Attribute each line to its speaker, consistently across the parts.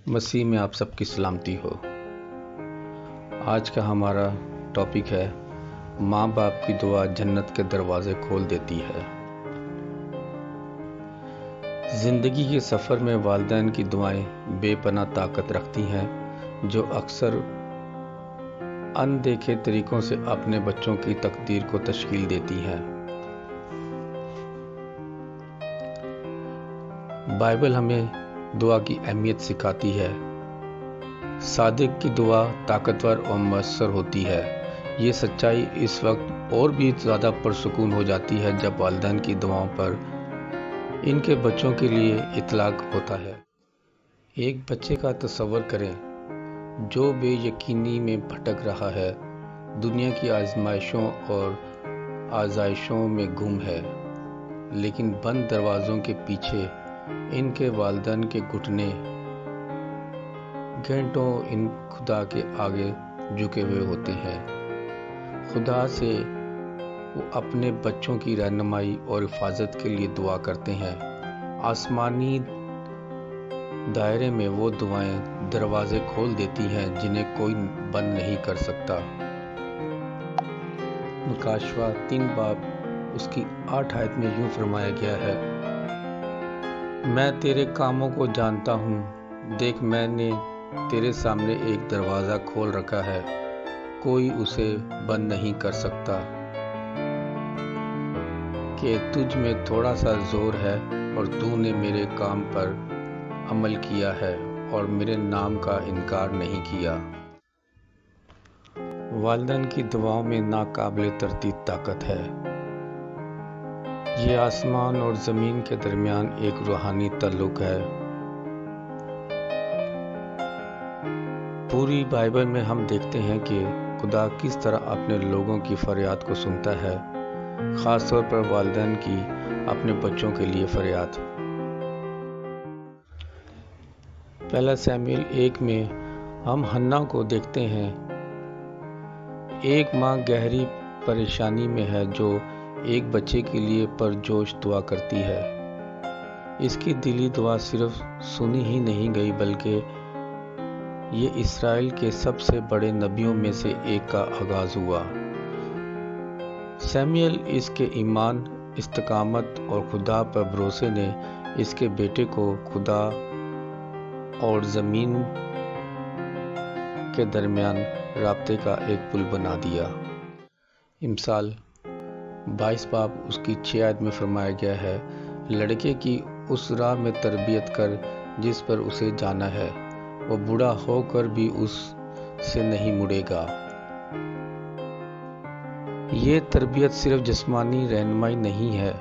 Speaker 1: مسیح میں آپ سب کی سلامتی ہو۔ آج کا ہمارا ٹاپک ہے ماں باپ کی دعا جنت کے دروازے کھول دیتی ہے۔ زندگی کے سفر میں والدین کی دعائیں بے پناہ طاقت رکھتی ہیں، جو اکثر اندیکھے طریقوں سے اپنے بچوں کی تقدیر کو تشکیل دیتی ہیں۔ بائبل ہمیں دعا کی اہمیت سکھاتی ہے۔ صادق کی دعا طاقتور اور مؤثر ہوتی ہے۔ یہ سچائی اس وقت اور بھی زیادہ پرسکون ہو جاتی ہے جب والدین کی دعاؤں پر ان کے بچوں کے لیے اطلاق ہوتا ہے۔ ایک بچے کا تصور کریں جو بے یقینی میں بھٹک رہا ہے، دنیا کی آزمائشوں اور آزائشوں میں گم ہے، لیکن بند دروازوں کے پیچھے ان کے والدین کے گھٹنے گھنٹوں ان خدا کے آگے جھکے ہوئے ہوتے ہیں۔ خدا سے وہ اپنے بچوں کی رہنمائی اور حفاظت کے لیے دعا کرتے ہیں۔ آسمانی دائرے میں وہ دعائیں دروازے کھول دیتی ہیں جنہیں کوئی بند نہیں کر سکتا۔ مکاشوہ 3 باب اس کی 8 آیت میں یوں فرمایا گیا ہے، میں تیرے کاموں کو جانتا ہوں، دیکھ میں نے تیرے سامنے ایک دروازہ کھول رکھا ہے، کوئی اسے بند نہیں کر سکتا، کہ تجھ میں تھوڑا سا زور ہے اور تو نے میرے کام پر عمل کیا ہے اور میرے نام کا انکار نہیں کیا۔ والدین کی دعاؤں میں ناقابل تردید طاقت ہے۔ یہ آسمان اور زمین کے درمیان ایک روحانی تعلق ہے۔ پوری بائبل میں ہم دیکھتے ہیں کہ خدا کس طرح اپنے لوگوں کی فریاد کو سنتا ہے، خاص طور پر والدین کی اپنے بچوں کے لیے فریاد۔ پہلا سموئیل 1 میں ہم حنا کو دیکھتے ہیں، ایک ماں گہری پریشانی میں ہے جو ایک بچے کے لیے پرجوش دعا کرتی ہے۔ اس کی دلی دعا صرف سنی ہی نہیں گئی بلکہ یہ اسرائیل کے سب سے بڑے نبیوں میں سے ایک کا آغاز ہوا۔ سموئیل اس کے ایمان، استقامت اور خدا پر بھروسے نے اس کے بیٹے کو خدا اور زمین کے درمیان رابطے کا ایک پل بنا دیا۔ امثال 22 باب اس کی 6 آیت میں فرمایا گیا ہے، لڑکے کی اس راہ میں تربیت کر جس پر اسے جانا ہے، وہ بوڑھا ہو کر بھی اس سے نہیں مڑے گا۔ یہ تربیت صرف جسمانی رہنمائی نہیں ہے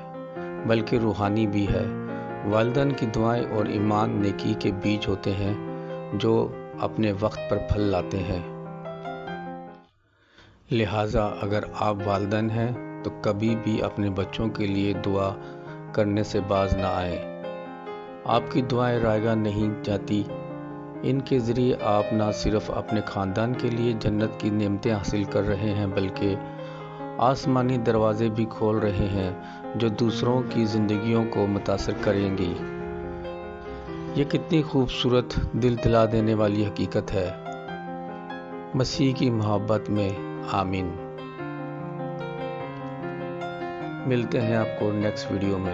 Speaker 1: بلکہ روحانی بھی ہے۔ والدین کی دعائیں اور ایمان نیکی کے بیج ہوتے ہیں جو اپنے وقت پر پھل لاتے ہیں۔ لہٰذا اگر آپ والدین ہیں تو کبھی بھی اپنے بچوں کے لیے دعا کرنے سے باز نہ آئیں۔ آپ کی دعائیں رائیگاں نہیں جاتی، ان کے ذریعے آپ نہ صرف اپنے خاندان کے لیے جنت کی نعمتیں حاصل کر رہے ہیں بلکہ آسمانی دروازے بھی کھول رہے ہیں جو دوسروں کی زندگیوں کو متاثر کریں گی۔ یہ کتنی خوبصورت، دل دلا دینے والی حقیقت ہے۔ مسیح کی محبت میں آمین۔ ملتے ہیں آپ کو نیکسٹ ویڈیو میں۔